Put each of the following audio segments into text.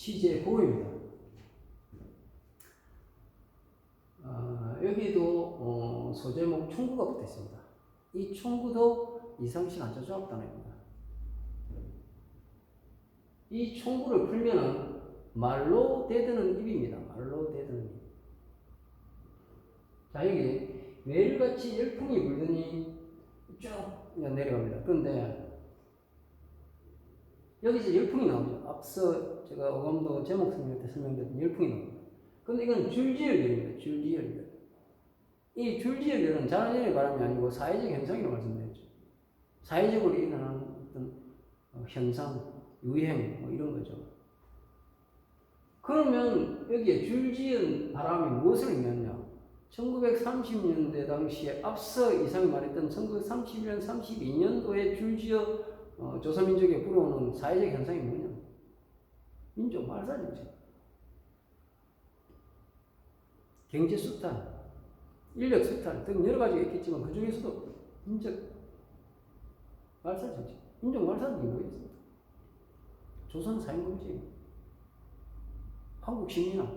시제 보호입니다. 여기도 소제목 총구가 붙어 있습니다. 이 총구도 이상식 안전조합 단어입니다. 이 총구를 풀면은 말로 대드는 입입니다. 말로 대드는 입. 자, 여기 매일같이 열풍이 불더니 쭉 내려갑니다. 그런데 여기서 열풍이 나오죠. 앞서 제가 어감도 제목 설명할 때 설명드린 열풍이 나옵니다. 그런데 이건 줄지열별입니다. 줄지열별. 이 줄지열별은 자연의 바람이 아니고 사회적 현상이라고 말씀드렸죠. 사회적으로 일어나는 어떤 현상, 유행 뭐 이런 거죠. 그러면 여기에 줄지은 바람이 무엇을 의미하냐? 1930년대 당시에 앞서 이상이 말했던 1931년, 32년도에 줄지어 조선민족에 불어오는 사회적 현상이 뭐냐? 민족 말살 정책, 경제 수탈, 인력 수탈 등 여러 가지가 있겠지만 그 중에서도 민족 말살 정책, 민족 말살이 뭐였습니까? 조선 사형금지, 한국 식민화,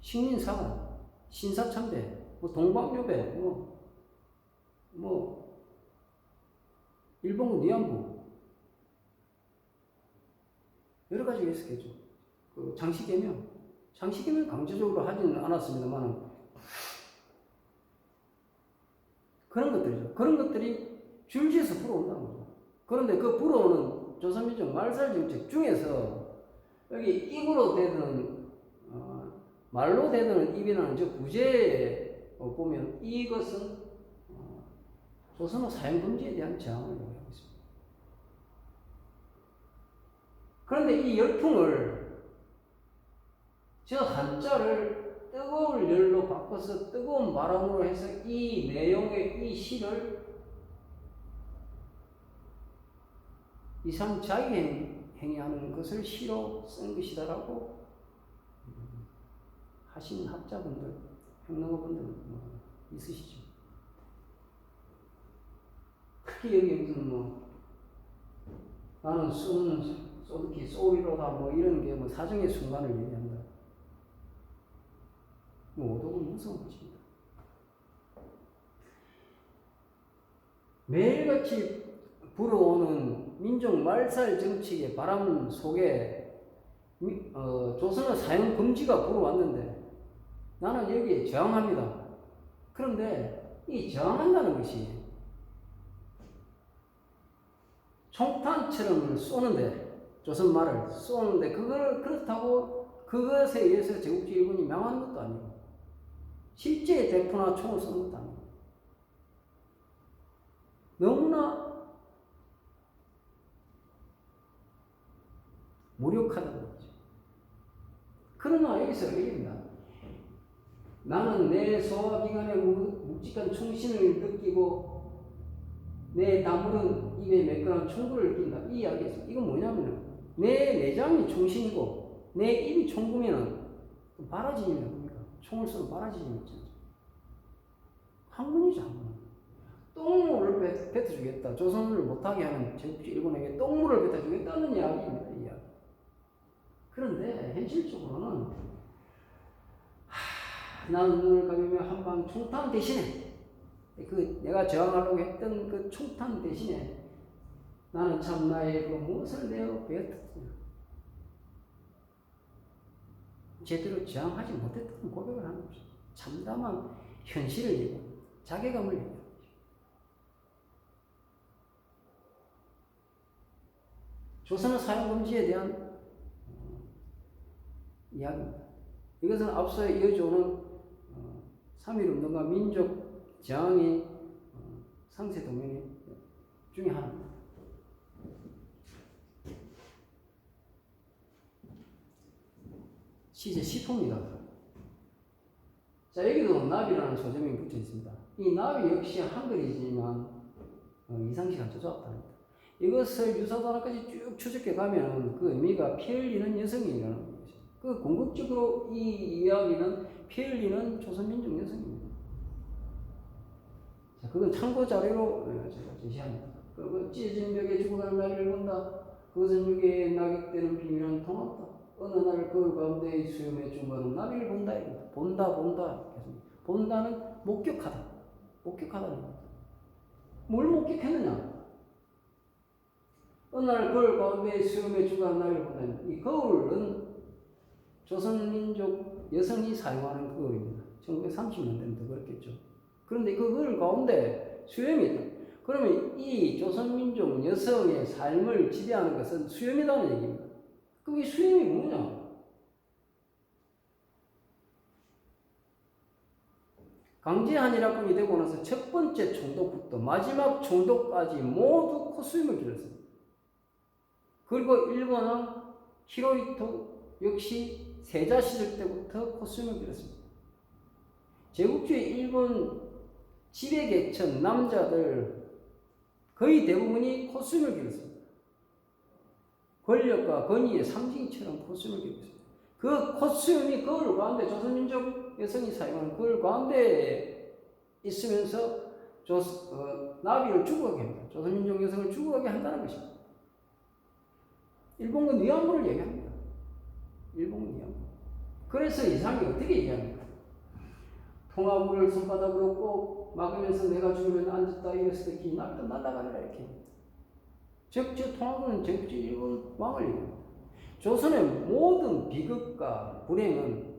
식민사관, 신사참배, 동방요배, 일본군 위안부 여러 가지가 있었겠죠. 그 장시개명 강제적으로 하지는 않았습니다만 그런 것들이죠. 그런 것들이 줄지어서 불어온다는 거죠. 그런데 그 불어오는 조선민족 말살 정책 중에서 여기 입으로 대드는 말로 대드는 입이라는 저 구제에 보면 이것은 조선어 사용금지에 대한 저항을 요구하고 있습니다. 그런데 이 열풍을 저 한자를 뜨거운 열로 바꿔서 뜨거운 바람으로 해서 이 내용의 이 시를 이상 자기 행위하는 것을 시로 쓴 것이다라고 하신 학자분들, 평론가분들 있으시죠. 특히 여기 무슨 나는 쓰는 쏘르키 쏘리로다 이런 게 사정의 순간을 얘기한다. 오독은 무서운 것입니다. 매일같이 불어오는 민족 말살 정책의 바람 속에 조선어 사용 금지가 불어왔는데 나는 여기에 저항합니다. 그런데 이 저항한다는 것이 총탄처럼 쏘는데 조선말을 쏘는데 그걸 그렇다고 그것에 의해서 제국주의 일본이 명하는 것도 아니고 실제 대포나 총을 쏘는 것도 아니고 너무나 무력하다는 거죠. 그러나 여기서 얘기합니다. 나는 내 소화기관의 묵직한 충신을 느끼고 내 다물은 입에 매끈한 총구를 느낀다. 이 이야기에서 이건 뭐냐면 내 내장이 충신이고 내 입이 총구면은 바라지님이 뭡니까? 총을 쏘는 바라지님이 있잖아요. 항문이죠, 항문. 똥물을 뱉어주겠다. 조선을 못하게 하는 제국주의 일본에게 똥물을 뱉어주겠다는 이야기입니다. 이 이야기. 그런데 현실적으로는 나는 눈을 감으면 한방 총탄 대신에 내가 저항하려고 했던 그 총탄 대신에 나는 참 나의 그 무엇을 내어 배웠느냐. 제대로 저항하지 못했던 고백을 하는 것이 참담한 현실을 얘기합니다. 자괴감을 얘기합니다. 조선어 사용금지에 대한 이야기입니다. 이것은 앞서 이어져오는 3.1운동과 민족 저항의 상세 동맹 중에 하나입니다. 시제 시포입니다. 자, 여기도 나비라는 소제명이 붙어 있습니다. 이 나비 역시 한글이지만 이상식 한자조합단입니다. 이것을 유사단어까지 쭉 추적해 가면 그 의미가 피 흘리는 여성이라는 것이죠. 그 궁극적으로 이 이야기는 피 흘리는 조선민족 여성입니다. 자, 그건 참고 자료로 제가 제시합니다. 그리고 찢어진 벽에 죽어가는 나비를 본다. 그것은 육에 낙엽되는 비밀한 통합다. 어느 날 그 가운데 수염의 중간은 나비를 본다. 본다. 본다는 목격하다. 목격하다는 겁니다. 뭘 목격했느냐? 어느 날 거울 가운데 수염의 중간 나비를 본다는 이 거울은 조선민족 여성이 사용하는 거울입니다. 1930년대부터 그렇겠죠. 그런데 그 거울 가운데 수염이 있다. 그러면 이 조선민족 여성의 삶을 지배하는 것은 수염이라는 얘기입니다. 그게 수염이 뭐냐? 강제한일합군이 되고 나서 첫 번째 총독부터 마지막 총독까지 모두 콧수염을 길렀습니다. 그리고 일본왕 히로히토 역시 세자 시절 때부터 콧수염을 길렀습니다. 제국주의 일본 지배계층 남자들 거의 대부분이 콧수염을 길렀습니다. 권력과 권위의 상징처럼 콧수염을 길렀습니다. 그 콧수염이 거울 가운데 조선민족 여성이 사용하는 거울 가운데 있으면서 나비를 죽어가게 합니다. 조선민족 여성을 죽어가게 한다는 것입니다. 일본군 위안부를 얘기합니다. 일본군 위안부. 그래서 이상이 어떻게 얘기합니까? 통화부를 손바닥으로 꼭 막으면서 내가 죽으면 앉았다 이랬을 때 기나도 날아가리라 이렇게. 즉, 저 통화부는 제국주의 일본 왕을 얘기합니다. 조선의 모든 비극과 불행은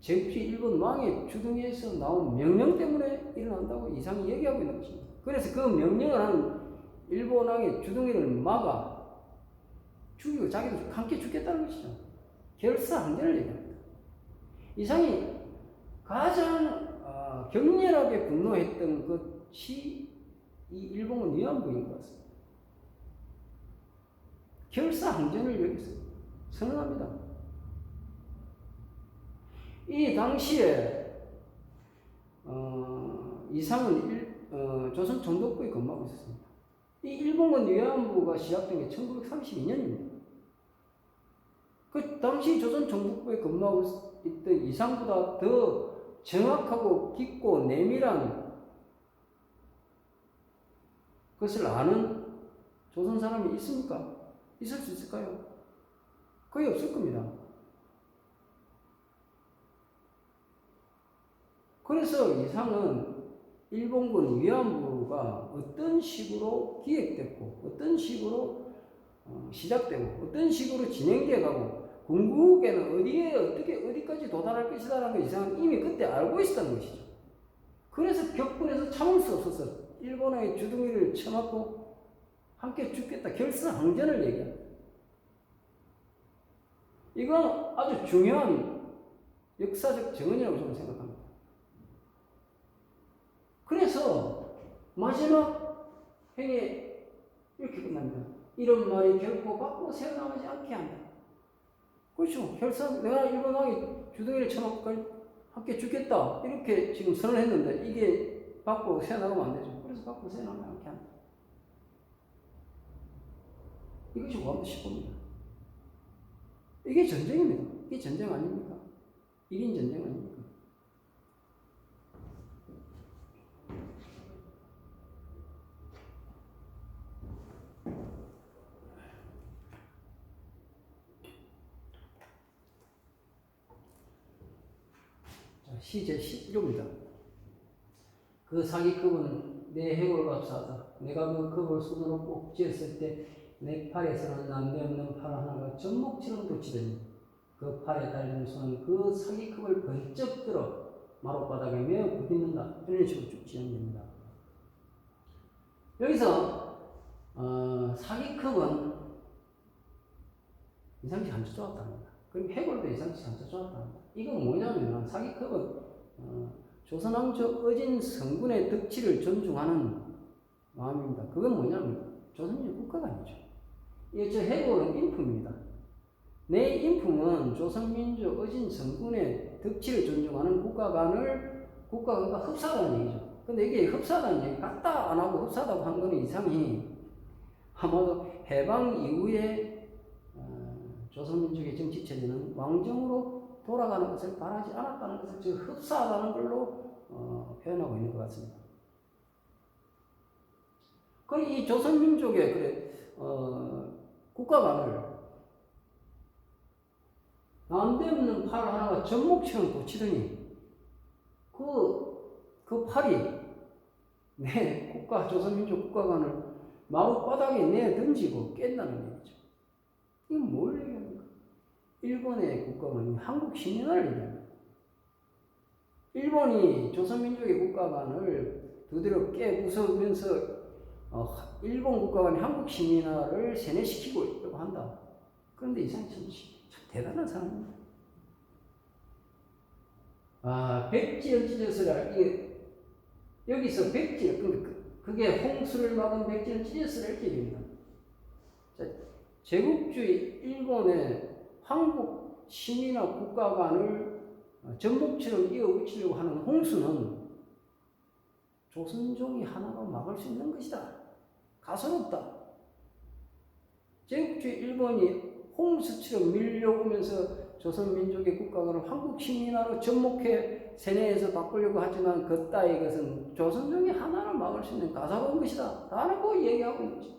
제국주의 일본 왕의 주둥이에서 나온 명령 때문에 일어난다고 이상이 얘기하고 있는 것입니다. 그래서 그 명령을 한 일본 왕의 주둥이를 막아 죽이고 자기도 함께 죽겠다는 것이죠. 결사항전을 얘기합니다. 이상이 가장 격렬하게 분노했던 것이 이 일본군 위안부인 것 같습니다. 결사항전을 여기서 선언합니다. 이 당시에 이상은 조선 총독부에 근무하고 있었습니다. 이 일본군 위안부가 시작된 게 1932년입니다. 그 당시 조선 총독부에 근무하고 있던 이상보다 더 정확하고 깊고 내밀한 것을 아는 조선 사람이 있습니까? 있을 수 있을까요? 거의 없을 겁니다. 그래서 이상은 일본군 위안부가 어떤 식으로 기획됐고 어떤 식으로 시작되고 어떤 식으로 진행되어 가고 궁극에는 어디까지 도달할 것이다라는 걸 이상은 이미 그때 알고 있었다는 것이죠. 그래서 격분해서 참을 수 없어서 일본의 주둥이를 쳐맞고 함께 죽겠다 결사항전을 얘기합니다. 이건 아주 중요한 역사적 정언이라고 저는 생각합니다. 그래서 마지막 행에 이렇게 끝납니다. 이런 말이 결코 밖으로 새어나가지 않게 한다. 그렇죠. 내가 일본 왕이 주둥이를 쳐맞고 함께 죽겠다. 이렇게 지금 선언했는데 이게 밖으로 새어나가면 안 되죠. 그래서 밖으로 새어나가지 않게 한다. 이것이 왕도 10호입니다. 이게 전쟁입니다. 이게 전쟁 아닙니까? 1인 전쟁 아닙니까? 시제 11호입니다. 그 사기급은 내 해골 값사다. 내가 그 급을 손으로 꼭 쥐었을 때 내 팔에서는 남대없는 팔 하나가 전목처럼 돋치더니 그 팔에 달린 손은 그 사기급을 번쩍 들어 마룻바닥에 매어 부딪는다. 이런 식으로 쭉 진행됩니다. 여기서 사기급은 이상치 않죠 좋았답니다. 그리고 해골도 이상치 않죠 좋았답니다. 이건 뭐냐면 사기급은 조선왕조 어진 성군의 덕치를 존중하는 마음입니다. 그건 뭐냐면 조선민족 국가가 아니죠. 저 해골은 인품입니다. 내 인품은 조선민족 어진 성군의 덕치를 존중하는 국가가 흡사하다는 얘기죠. 근데 이게 흡사하다는 얘기, 같다 안 하고 흡사하다고 한 거는 이상이 아마도 해방 이후에 조선민족의 정치체제는 왕정으로 돌아가는 것을 바라지 않았다는 것을 즉 흡사하다는 걸로 표현하고 있는 것 같습니다. 그럼 이 조선민족의 국가관을 남대없는 팔 하나가 전목처럼 꽂히더니 그 팔이 내 국가, 조선민족 국가관을 마룻바닥에 내던지고 깬다는 얘기죠. 이건 뭘 얘기합니까? 일본의 국가관이 한국 식민화를 얘기합니다. 일본이 조선민족의 국가관을 두드려 깨부수면서 일본 국가관이 한국 식민화를 세뇌시키고 있다고 한다. 그런데 이상이 참 대단한 사람입니다. 백지를 찢었으라. 이게 여기서 백지, 그게 홍수를 막은 백지를 찢었으라 이렇게 얘기합니다. 제국주의 일본의 한국 식민화 국가관을 전복처럼 이어붙이려고 하는 홍수는 조선종이 하나가 막을 수 있는 것이다. 가소롭다. 제국주의 일본이 홍수처럼 밀려오면서 조선민족의 국가관을 한국 식민화로 전목해 세뇌해서 바꾸려고 하지만 그따위 것은 조선종이 하나를 막을 수 있는 가소로운 것이다. 라고 얘기하고 있는 거죠.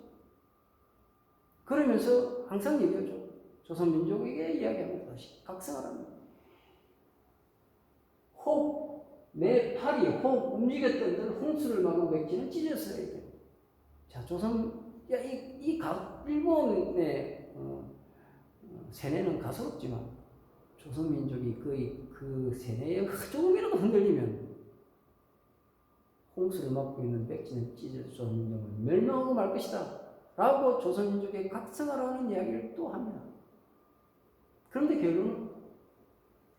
그러면서 항상 얘기하죠. 조선민족에게 이야기합니다. 다시 각성하랍니다. 내 팔이 움직였던 데를 홍수를 막은 백지는 찢었어야 돼. 자, 일본의 세뇌는 가소롭지만 조선민족이 그 세뇌에 조금이라도 흔들리면 홍수를 막고 있는 백지는 찢어서 조선민족을 멸망하고 말 것이다. 라고 조선민족에 각성하라는 이야기를 또 합니다. 그런데 결론은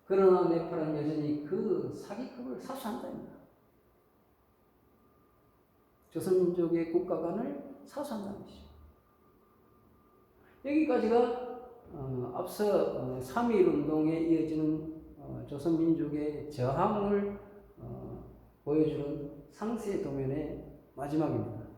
그러나 네팔은 여전히 그 사기급을 사수한다입니다. 조선민족의 국가관을 사수한다는 것이죠. 여기까지가 앞서 3.1운동에 이어지는 조선민족의 저항을 보여주는 상세 도면의 마지막입니다.